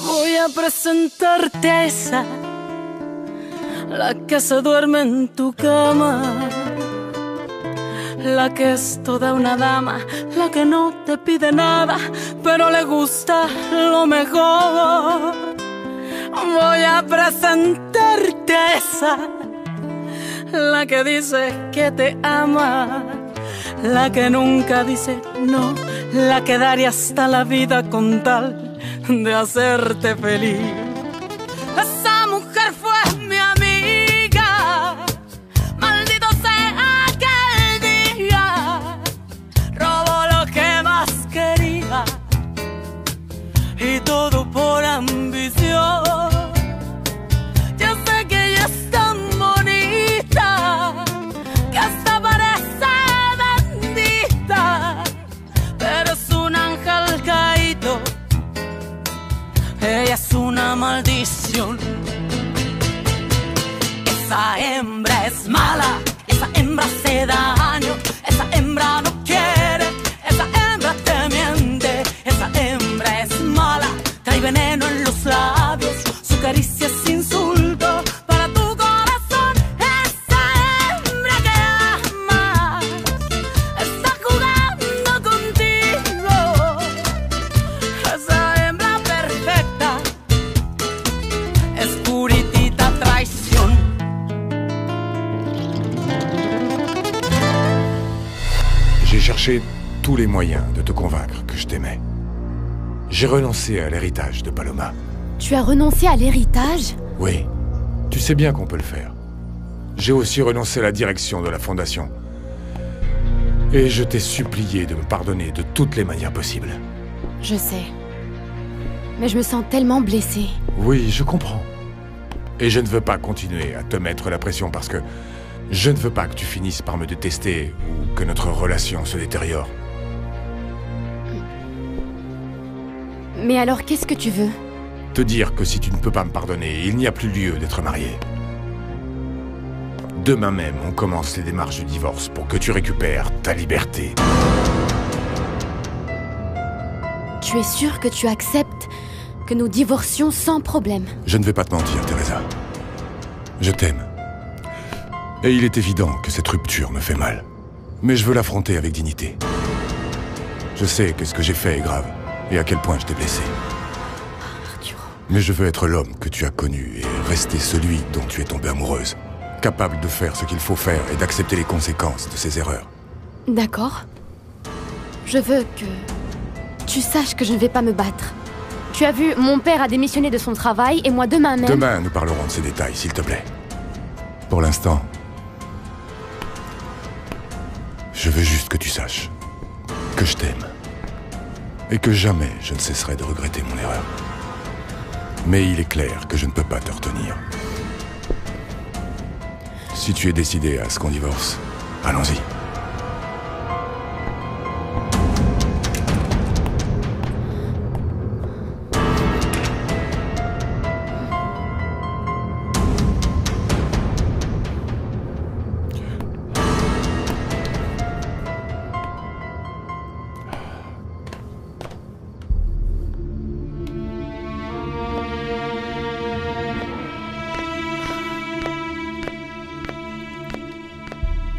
Voy a presentarte a esa, la que se duerme en tu cama, la que es toda una dama, la que no te pide nada, pero le gusta lo mejor. Voy a presentarte a esa, la que dice que te ama, la que nunca dice no, la que daría hasta la vida con tal de hacerte feliz. Esa mujer fue mi amiga, maldito sea aquel día, robó lo que más quería y todo por ambición. Yo sé que ella es tan bonita que hasta parece bendita, pero es un ángel caído. Ella es una maldición. Esa hembra es mala, esa hembra hace daño, esa hembra no quiere, esa hembra te miente, esa hembra es mala, trae veneno en los labios, su caricia es insulto para tu corazón. Esa hembra que amas está jugando contigo, esa hembra perfecta es puritita traición. J'ai cherché tous les moyens de te convaincre que je t'aimais. J'ai renoncé à l'héritage de Paloma. Tu as renoncé à l'héritage? Oui, tu sais bien qu'on peut le faire. J'ai aussi renoncé à la direction de la Fondation. Et je t'ai supplié de me pardonner de toutes les manières possibles. Je sais. Mais je me sens tellement blessée. Oui, je comprends. Et je ne veux pas continuer à te mettre la pression parce que je ne veux pas que tu finisses par me détester ou que notre relation se détériore. Mais alors qu'est-ce que tu veux? Te dire que si tu ne peux pas me pardonner, il n'y a plus lieu d'être marié. Demain même, on commence les démarches de divorce pour que tu récupères ta liberté. Tu es sûr que tu acceptes que nous divorcions sans problème? Je ne vais pas te mentir, Teresa. Je t'aime. Et il est évident que cette rupture me fait mal. Mais je veux l'affronter avec dignité. Je sais que ce que j'ai fait est grave, et à quel point je t'ai blessé. Arturo. Mais je veux être l'homme que tu as connu, et rester celui dont tu es tombée amoureuse. Capable de faire ce qu'il faut faire, et d'accepter les conséquences de ses erreurs. D'accord. Je veux que tu saches que je ne vais pas me battre. Tu as vu, mon père a démissionné de son travail, et moi demain même... Demain, nous parlerons de ces détails, s'il te plaît. Pour l'instant, je veux juste que tu saches que je t'aime. Et que jamais je ne cesserai de regretter mon erreur. Mais il est clair que je ne peux pas te retenir. Si tu es décidé à ce qu'on divorce, allons-y.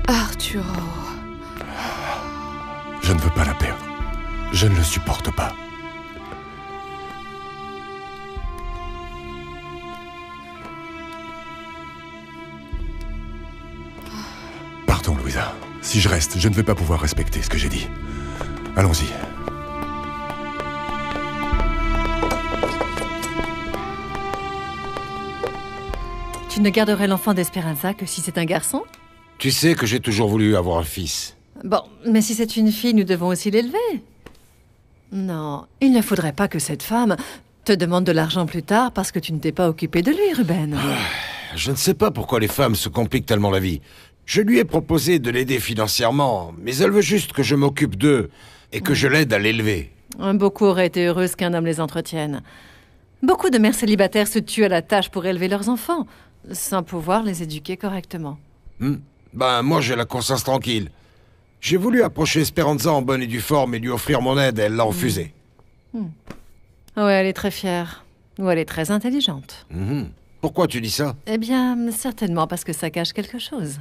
Arturo... Je ne veux pas la perdre. Je ne le supporte pas. Partons, Louisa. Si je reste, je ne vais pas pouvoir respecter ce que j'ai dit. Allons-y. Tu ne garderais l'enfant d'Esperanza que si c'est un garçon? Tu sais que j'ai toujours voulu avoir un fils. Bon, mais si c'est une fille, nous devons aussi l'élever. Non, il ne faudrait pas que cette femme te demande de l'argent plus tard parce que tu ne t'es pas occupé de lui, Ruben. Je ne sais pas pourquoi les femmes se compliquent tellement la vie. Je lui ai proposé de l'aider financièrement, mais elle veut juste que je m'occupe d'eux et que je l'aide à l'élever. Beaucoup auraient été heureuses qu'un homme les entretienne. Beaucoup de mères célibataires se tuent à la tâche pour élever leurs enfants, sans pouvoir les éduquer correctement. Ben, moi j'ai la conscience tranquille. J'ai voulu approcher Esperanza en bonne et due forme et lui offrir mon aide, et elle l'a refusé. Ouais, elle est très fière. Ou elle est très intelligente. Pourquoi tu dis ça? Eh bien, certainement parce que ça cache quelque chose.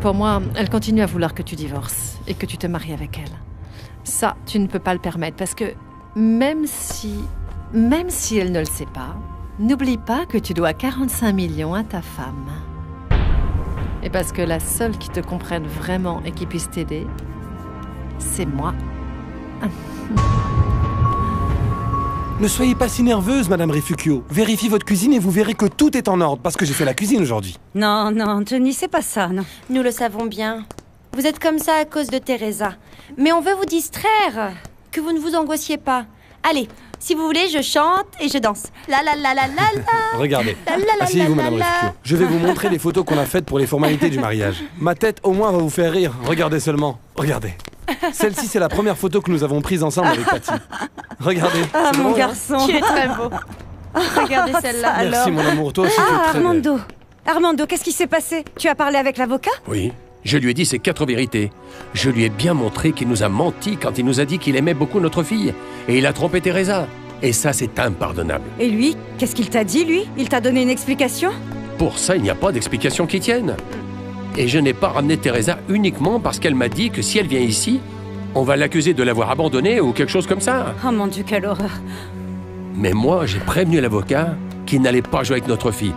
Pour moi, elle continue à vouloir que tu divorces et que tu te maries avec elle. Ça, tu ne peux pas le permettre parce que même si elle ne le sait pas, n'oublie pas que tu dois 45 millions à ta femme. Et parce que la seule qui te comprenne vraiment et qui puisse t'aider, c'est moi. Ne soyez pas si nerveuse, Madame Refugio. Vérifiez votre cuisine et vous verrez que tout est en ordre, parce que j'ai fait la cuisine aujourd'hui. Non, non, Johnny, c'est pas ça, non. Nous le savons bien. Vous êtes comme ça à cause de Teresa. Mais on veut vous distraire. Que vous ne vous angoissiez pas. Allez, si vous voulez, je chante et je danse. La la la la la la. Regardez. La la la Asseyez-vous, la Madame la. Refugio. Je vais vous montrer les photos qu'on a faites pour les formalités du mariage. Ma tête, au moins, va vous faire rire. Regardez seulement. Regardez. Celle-ci, c'est la première photo que nous avons prise ensemble avec Patty. Regardez. Ah, c'est mon drôle, hein? garçon. Tu es très beau. Regardez celle-là. Merci, mon amour. Toi aussi, tu es Ah, très belle. Armando. Armando, qu'est-ce qui s'est passé? Tu as parlé avec l'avocat? Oui, je lui ai dit ses 4 vérités. Je lui ai bien montré qu'il nous a menti quand il nous a dit qu'il aimait beaucoup notre fille. Et il a trompé Teresa. Et ça, c'est impardonnable. Et lui, qu'est-ce qu'il t'a dit, lui? Il t'a donné une explication? Pour ça, il n'y a pas d'explication qui tienne. Et je n'ai pas ramené Teresa uniquement parce qu'elle m'a dit que si elle vient ici, on va l'accuser de l'avoir abandonnée ou quelque chose comme ça. Oh mon Dieu, quelle horreur. Mais moi, j'ai prévenu l'avocat qu'il n'allait pas jouer avec notre fille.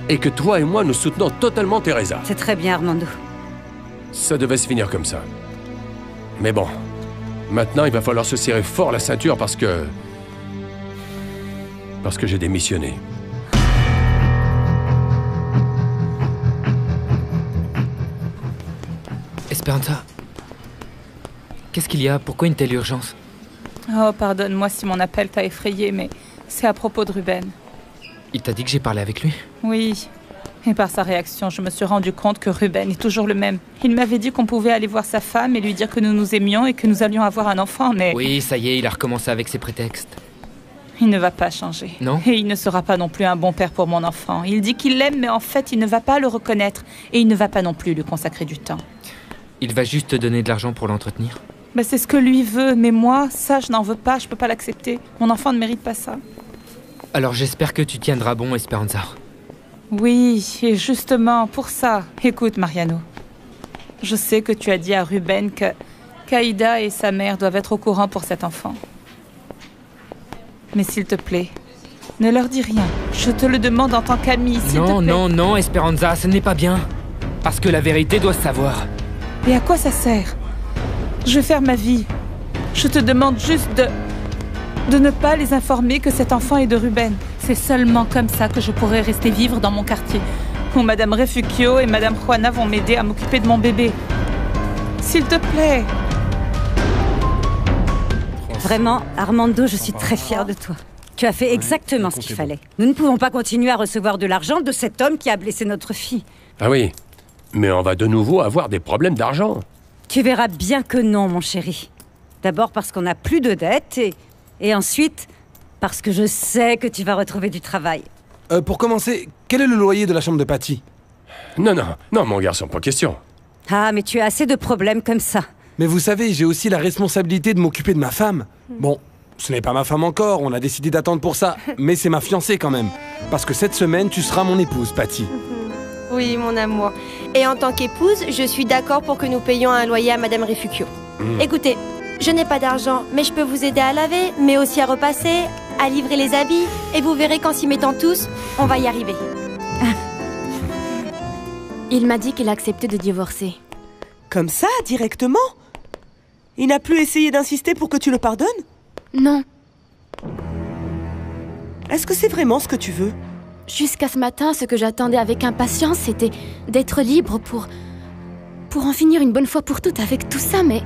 Et que toi et moi, nous soutenons totalement Teresa. C'est très bien, Armando. Ça devait se finir comme ça. Mais bon, maintenant, il va falloir se serrer fort la ceinture parce que j'ai démissionné. Esperanza, qu'est-ce qu'il y a? Pourquoi une telle urgence? Oh, pardonne-moi si mon appel t'a effrayé, mais c'est à propos de Ruben. Il t'a dit que j'ai parlé avec lui? Oui. Et par sa réaction, je me suis rendu compte que Ruben est toujours le même. Il m'avait dit qu'on pouvait aller voir sa femme et lui dire que nous nous aimions et que nous allions avoir un enfant, mais... Oui, ça y est, il a recommencé avec ses prétextes. Il ne va pas changer. Non? Et il ne sera pas non plus un bon père pour mon enfant. Il dit qu'il l'aime, mais en fait, il ne va pas le reconnaître. Et il ne va pas non plus lui consacrer du temps. Il va juste te donner de l'argent pour l'entretenir? Ben, c'est ce que lui veut, mais moi, ça, je n'en veux pas, je peux pas l'accepter. Mon enfant ne mérite pas ça. Alors j'espère que tu tiendras bon, Esperanza. Oui, et justement, pour ça, écoute, Mariano. Je sais que tu as dit à Ruben que qu'Aïda et sa mère doivent être au courant pour cet enfant. Mais s'il te plaît, ne leur dis rien. Je te le demande en tant qu'ami, s'il te Non, plaît. non, non, Esperanza, ce n'est pas bien. Parce que la vérité doit se savoir. Et à quoi ça sert? Je vais faire ma vie. Je te demande juste de ne pas les informer que cet enfant est de Ruben. C'est seulement comme ça que je pourrai rester vivre dans mon quartier, où Madame Refugio et Madame Juana vont m'aider à m'occuper de mon bébé. S'il te plaît. Vraiment, Armando, je suis très fière de toi. Tu as fait exactement ce qu'il fallait. Nous ne pouvons pas continuer à recevoir de l'argent de cet homme qui a blessé notre fille. Ah oui, mais on va de nouveau avoir des problèmes d'argent. Tu verras bien que non, mon chéri. D'abord parce qu'on n'a plus de dettes et ensuite parce que je sais que tu vas retrouver du travail. Pour commencer, quel est le loyer de la chambre de Patty? Non, mon garçon, pas question. Ah, mais tu as assez de problèmes comme ça. Mais vous savez, j'ai aussi la responsabilité de m'occuper de ma femme. Bon, ce n'est pas ma femme encore, on a décidé d'attendre pour ça, mais c'est ma fiancée quand même. Parce que cette semaine, tu seras mon épouse, Patty. Oui, mon amour. Et en tant qu'épouse, je suis d'accord pour que nous payions un loyer à Madame Refugio. Écoutez, je n'ai pas d'argent, mais je peux vous aider à laver, mais aussi à repasser, à livrer les habits. Et vous verrez qu'en s'y mettant tous, on va y arriver. Il m'a dit qu'il acceptait de divorcer. Comme ça, directement? Il n'a plus essayé d'insister pour que tu le pardonnes? Non, Est-ce que c'est vraiment ce que tu veux? jusqu'à ce matin, ce que j'attendais avec impatience, c'était d'être libre pour en finir une bonne fois pour toutes avec tout ça, mais...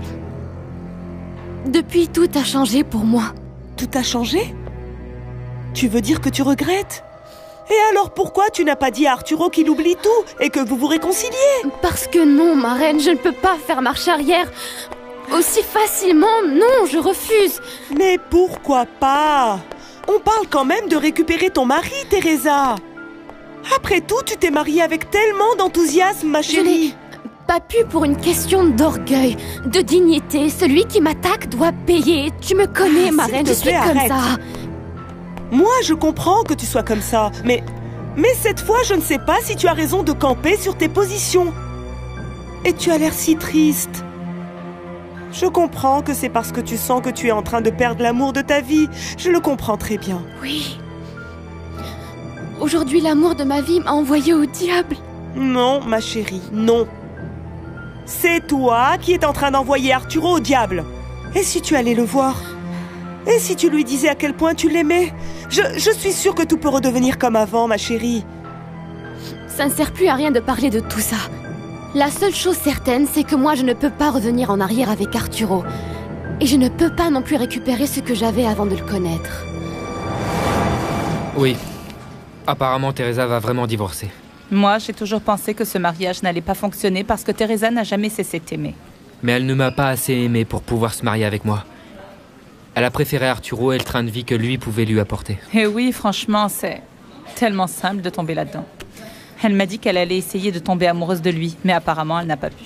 Depuis, tout a changé pour moi. Tout a changé? Tu veux dire que tu regrettes? Et alors pourquoi tu n'as pas dit à Arturo qu'il oublie tout et que vous vous réconciliez? Parce que non, ma reine, je ne peux pas faire marche arrière aussi facilement. Non, je refuse. Mais pourquoi pas? On parle quand même de récupérer ton mari, Teresa. Après tout, tu t'es mariée avec tellement d'enthousiasme, ma Je chérie. n'ai pas pu pour une question d'orgueil, de dignité. Celui qui m'attaque doit payer. Tu me connais, ma reine, je suis comme ça. Moi, je comprends que tu sois comme ça, mais cette fois, je ne sais pas si tu as raison de camper sur tes positions. Et tu as l'air si triste. Je comprends que c'est parce que tu sens que tu es en train de perdre l'amour de ta vie. Je le comprends très bien. Oui. Aujourd'hui, l'amour de ma vie m'a envoyé au diable. Non, ma chérie, non. C'est toi qui es en train d'envoyer Arturo au diable. Et si tu allais le voir? Et si tu lui disais à quel point tu l'aimais? Je suis sûre que tout peut redevenir comme avant, ma chérie. Ça ne sert plus à rien de parler de tout ça. La seule chose certaine, c'est que moi, je ne peux pas revenir en arrière avec Arturo. Et je ne peux pas non plus récupérer ce que j'avais avant de le connaître. Oui. Apparemment, Teresa va vraiment divorcer. Moi, j'ai toujours pensé que ce mariage n'allait pas fonctionner parce que Teresa n'a jamais cessé de t'aimer. Mais elle ne m'a pas assez aimé pour pouvoir se marier avec moi. Elle a préféré Arturo et le train de vie que lui pouvait lui apporter. Et oui, franchement, c'est tellement simple de tomber là-dedans. Elle m'a dit qu'elle allait essayer de tomber amoureuse de lui, mais apparemment, elle n'a pas pu.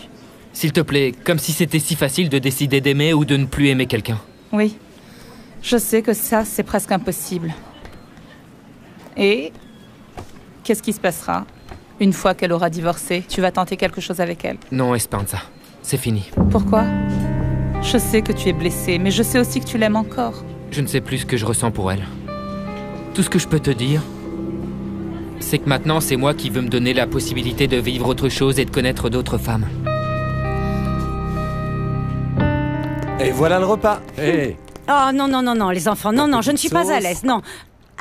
S'il te plaît, comme si c'était si facile de décider d'aimer ou de ne plus aimer quelqu'un. Oui, je sais que ça, c'est presque impossible. Et qu'est-ce qui se passera une fois qu'elle aura divorcé? Tu vas tenter quelque chose avec elle? Non, Esperanza, c'est fini. Pourquoi? Je sais que tu es blessée, mais je sais aussi que tu l'aimes encore. Je ne sais plus ce que je ressens pour elle. Tout ce que je peux te dire, c'est que maintenant, c'est moi qui veux me donner la possibilité de vivre autre chose et de connaître d'autres femmes. Et voilà le repas. Hé, Oh non, non, non, non, les enfants, non, non, je ne suis pas à l'aise, non.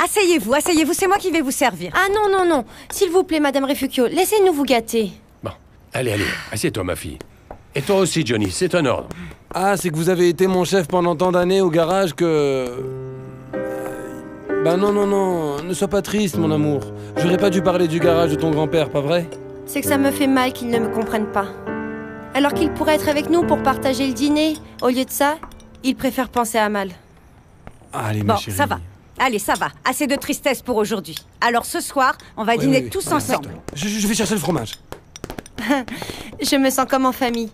Asseyez-vous, asseyez-vous, c'est moi qui vais vous servir. Ah non, non, non. S'il vous plaît, Madame Refugio, laissez-nous vous gâter. bon, allez, assieds-toi, ma fille. Et toi aussi, Johnny, c'est un ordre. Ah, c'est que vous avez été mon chef pendant tant d'années au garage que... Bah non, non, non, ne sois pas triste, mon amour. J'aurais pas dû parler du garage de ton grand-père, pas vrai? C'est que ça me fait mal qu'ils ne me comprennent pas. Alors qu'ils pourraient être avec nous pour partager le dîner. Au lieu de ça, ils préfèrent penser à Mal. Allez, ma Bon, chérie. ça va. Allez, ça va. Assez de tristesse pour aujourd'hui. Alors ce soir, on va dîner tous ensemble. Je vais chercher le fromage. Je me sens comme en famille.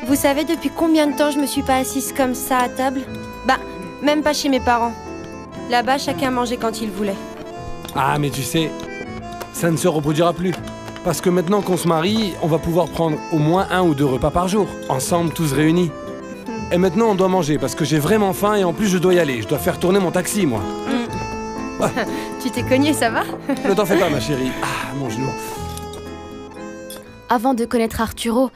Vous savez depuis combien de temps je me suis pas assise comme ça à table? Bah, même pas chez mes parents. Là-bas, chacun mangeait quand il voulait. Ah, mais tu sais, ça ne se reproduira plus. Parce que maintenant qu'on se marie, on va pouvoir prendre au moins 1 ou 2 repas par jour, ensemble, tous réunis. Et maintenant, on doit manger, parce que j'ai vraiment faim et en plus, je dois y aller. Je dois faire tourner mon taxi, moi. Tu t'es cogné, ça va? Ne t'en fais pas, ma chérie. Ah, mon genou. Avant de connaître Arturo,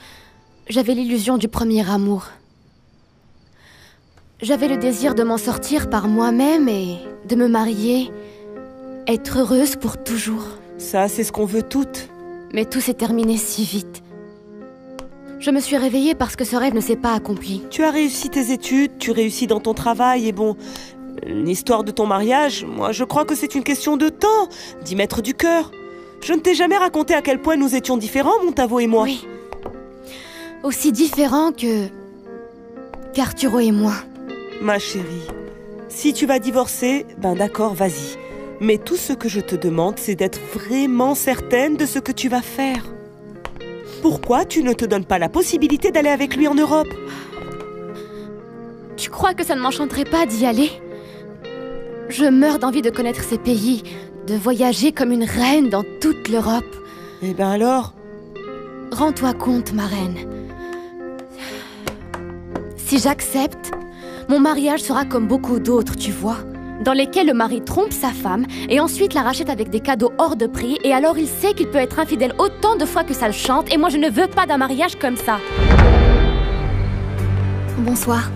j'avais l'illusion du premier amour. J'avais le désir de m'en sortir par moi-même et de me marier, être heureuse pour toujours. Ça, c'est ce qu'on veut toutes. Mais tout s'est terminé si vite. Je me suis réveillée parce que ce rêve ne s'est pas accompli. Tu as réussi tes études, tu réussis dans ton travail et bon... L'histoire de ton mariage, moi je crois que c'est une question de temps, d'y mettre du cœur. Je ne t'ai jamais raconté à quel point nous étions différents, Montavo et moi. Oui. Aussi différents qu'Arturo et moi. Ma chérie, si tu vas divorcer, ben d'accord, vas-y. Mais tout ce que je te demande, c'est d'être vraiment certaine de ce que tu vas faire. Pourquoi tu ne te donnes pas la possibilité d'aller avec lui en Europe? Tu crois que ça ne m'enchanterait pas d'y aller? Je meurs d'envie de connaître ces pays, de voyager comme une reine dans toute l'Europe. Eh ben alors? Rends-toi compte, ma reine. Si j'accepte, mon mariage sera comme beaucoup d'autres, tu vois, dans lesquels le mari trompe sa femme et ensuite la rachète avec des cadeaux hors de prix et alors il sait qu'il peut être infidèle autant de fois que ça le chante et moi je ne veux pas d'un mariage comme ça. Bonsoir.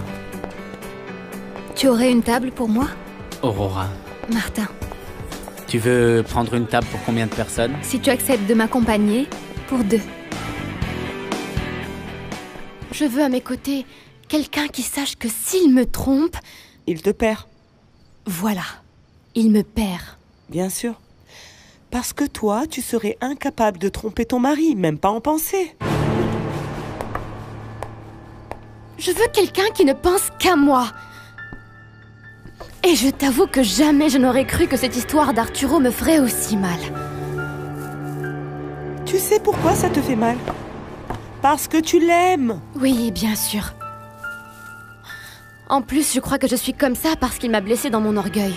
Tu aurais une table pour moi? Aurora, Martin. tu veux prendre une table pour combien de personnes? Si tu acceptes de m'accompagner, pour 2. Je veux à mes côtés quelqu'un qui sache que s'il me trompe... Il te perd. Voilà, il me perd. Bien sûr. Parce que toi, tu serais incapable de tromper ton mari, même pas en penser. Je veux quelqu'un qui ne pense qu'à moi. Et je t'avoue que jamais je n'aurais cru que cette histoire d'Arturo me ferait aussi mal. Tu sais pourquoi ça te fait mal? Parce que tu l'aimes. Oui, bien sûr. En plus, je crois que je suis comme ça parce qu'il m'a blessée dans mon orgueil.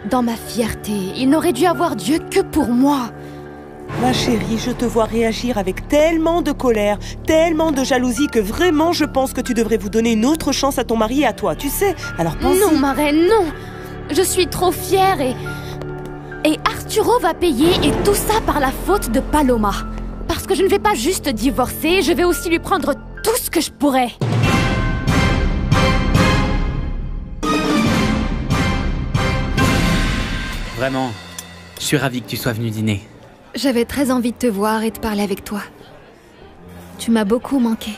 Dans ma fierté. Il n'aurait dû avoir Dieu que pour moi. Ma chérie, je te vois réagir avec tellement de colère, tellement de jalousie que vraiment je pense que tu devrais vous donner une autre chance à ton mari et à toi, tu sais. Alors pense-y. Non, ma reine, non. Je suis trop fière et Arturo va payer et tout ça par la faute de Paloma. Parce que je ne vais pas juste divorcer, je vais aussi lui prendre tout ce que je pourrais. Vraiment, je suis ravi que tu sois venu dîner. J'avais très envie de te voir et de parler avec toi. Tu m'as beaucoup manqué.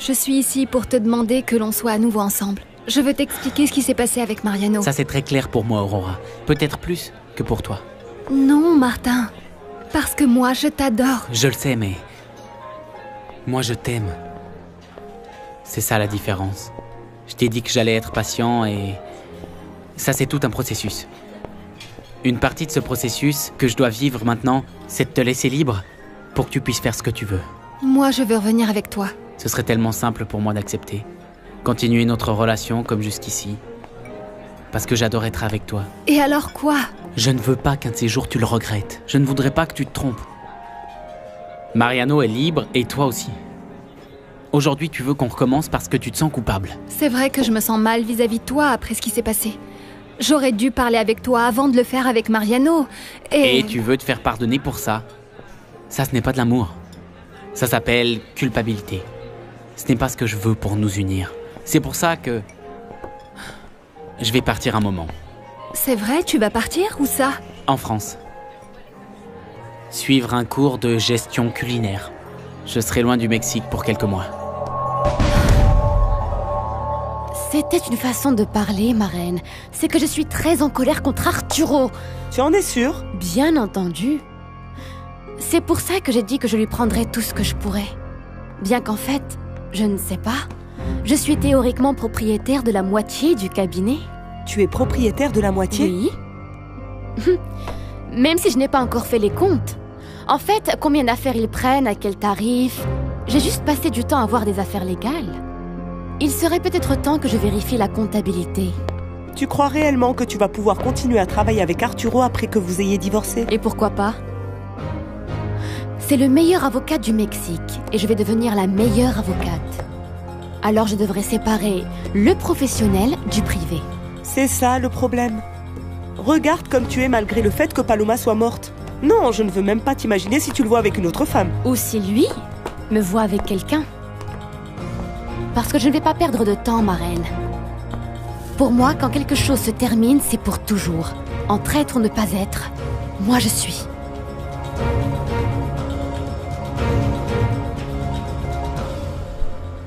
Je suis ici pour te demander que l'on soit à nouveau ensemble. Je veux t'expliquer ce qui s'est passé avec Mariano. Ça c'est très clair pour moi, Aurora. Peut-être plus que pour toi. Non, Martin. Parce que moi, je t'adore. Je le sais, mais... moi, je t'aime. C'est ça la différence. Je t'ai dit que j'allais être patient et... ça, c'est tout un processus. Une partie de ce processus que je dois vivre maintenant, c'est de te laisser libre pour que tu puisses faire ce que tu veux. Moi, je veux revenir avec toi. Ce serait tellement simple pour moi d'accepter. Continuer notre relation comme jusqu'ici. Parce que j'adore être avec toi. Et alors quoi? Je ne veux pas qu'un de ces jours tu le regrettes. Je ne voudrais pas que tu te trompes. Mariano est libre et toi aussi. Aujourd'hui, tu veux qu'on recommence parce que tu te sens coupable. C'est vrai que je me sens mal vis-à-vis de toi après ce qui s'est passé. J'aurais dû parler avec toi avant de le faire avec Mariano. Et tu veux te faire pardonner pour ça. Ça, ce n'est pas de l'amour. Ça s'appelle culpabilité. Ce n'est pas ce que je veux pour nous unir. C'est pour ça que... je vais partir un moment. C'est vrai, tu vas partir? Où ça? En France. Suivre un cours de gestion culinaire. Je serai loin du Mexique pour quelques mois. C'était une façon de parler, ma reine. C'est que je suis très en colère contre Arturo. Tu en es sûre? Bien entendu. C'est pour ça que j'ai dit que je lui prendrais tout ce que je pourrais. Bien qu'en fait, je ne sais pas. Je suis théoriquement propriétaire de la moitié du cabinet. Tu es propriétaire de la moitié? Oui. Même si je n'ai pas encore fait les comptes. En fait, combien d'affaires ils prennent, à quel tarif? J'ai juste passé du temps à voir des affaires légales. Il serait peut-être temps que je vérifie la comptabilité. Tu crois réellement que tu vas pouvoir continuer à travailler avec Arturo après que vous ayez divorcé? Et pourquoi pas? C'est le meilleur avocat du Mexique et je vais devenir la meilleure avocate. Alors je devrais séparer le professionnel du privé. C'est ça le problème. Regarde comme tu es malgré le fait que Paloma soit morte. Non, je ne veux même pas t'imaginer si tu le vois avec une autre femme. Ou si lui me voit avec quelqu'un. Parce que je ne vais pas perdre de temps, ma reine. Pour moi, quand quelque chose se termine, c'est pour toujours. Entre être ou ne pas être, moi je suis.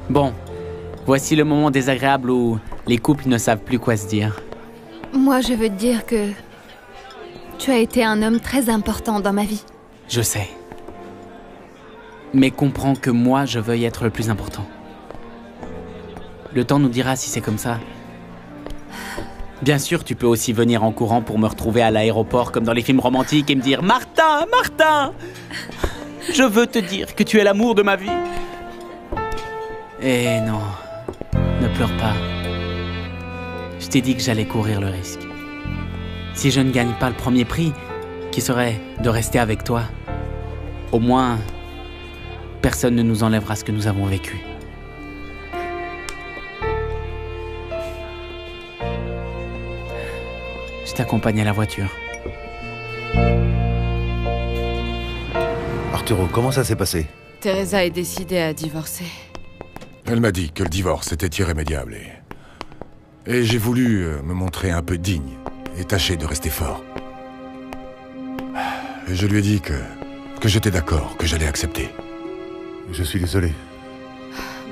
Bon, voici le moment désagréable où les couples ne savent plus quoi se dire. Moi, je veux te dire que tu as été un homme très important dans ma vie. Je sais. Mais comprends que moi, je veuille être le plus important. Le temps nous dira si c'est comme ça. Bien sûr, tu peux aussi venir en courant pour me retrouver à l'aéroport comme dans les films romantiques et me dire « Martin, Martin, je veux te dire que tu es l'amour de ma vie. » Eh non, ne pleure pas. Je t'ai dit que j'allais courir le risque. Si je ne gagne pas le premier prix, qui serait de rester avec toi, au moins, personne ne nous enlèvera ce que nous avons vécu. Je t'accompagne à la voiture. Arturo, comment ça s'est passé? Teresa est décidée à divorcer. Elle m'a dit que le divorce était irrémédiable et j'ai voulu me montrer un peu digne et tâcher de rester fort. Et je lui ai dit que j'étais d'accord, que j'allais accepter. Je suis désolé.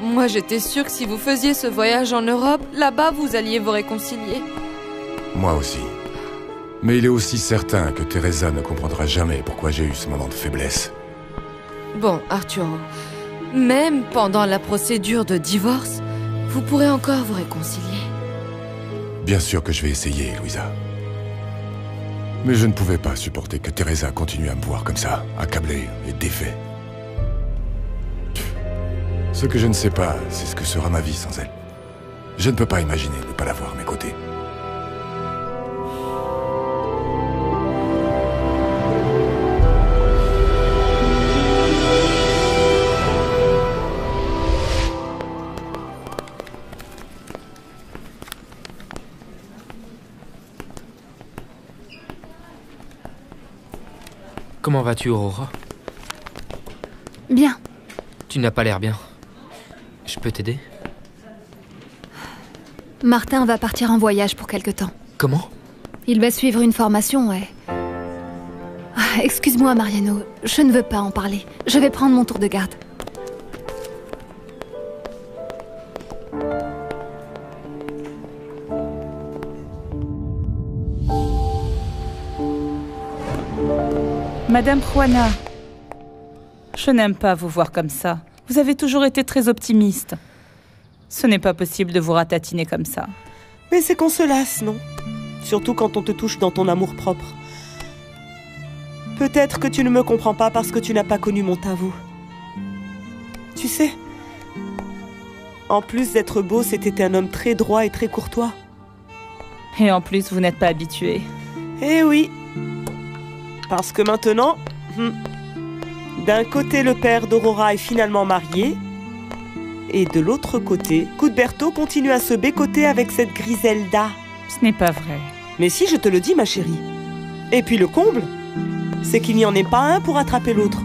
Moi, j'étais sûre que si vous faisiez ce voyage en Europe, là-bas, vous alliez vous réconcilier. Moi aussi. Mais il est aussi certain que Teresa ne comprendra jamais pourquoi j'ai eu ce moment de faiblesse. Bon, Arturo, même pendant la procédure de divorce, vous pourrez encore vous réconcilier. Bien sûr que je vais essayer, Louisa. Mais je ne pouvais pas supporter que Teresa continue à me voir comme ça, accablé et défait. Ce que je ne sais pas, c'est ce que sera ma vie sans elle. Je ne peux pas imaginer ne pas la voir à mes côtés. Comment vas-tu, Aurora? Bien. Tu n'as pas l'air bien. Je peux t'aider? Martin va partir en voyage pour quelque temps. Comment? Il va suivre une formation, ouais. Excuse-moi, Mariano, je ne veux pas en parler. Je vais prendre mon tour de garde. Madame Juana, je n'aime pas vous voir comme ça. Vous avez toujours été très optimiste. Ce n'est pas possible de vous ratatiner comme ça. Mais c'est qu'on se lasse, non? Surtout quand on te touche dans ton amour-propre. Peut-être que tu ne me comprends pas parce que tu n'as pas connu mon Tavo. Tu sais, en plus d'être beau, c'était un homme très droit et très courtois. Et en plus, vous n'êtes pas habitué. Eh oui. Parce que maintenant, d'un côté, le père d'Aurora est finalement marié, et de l'autre côté, Cuthberto continue à se bécoter avec cette Griselda. Ce n'est pas vrai. Mais si, je te le dis, ma chérie. Et puis le comble, c'est qu'il n'y en ait pas un pour attraper l'autre.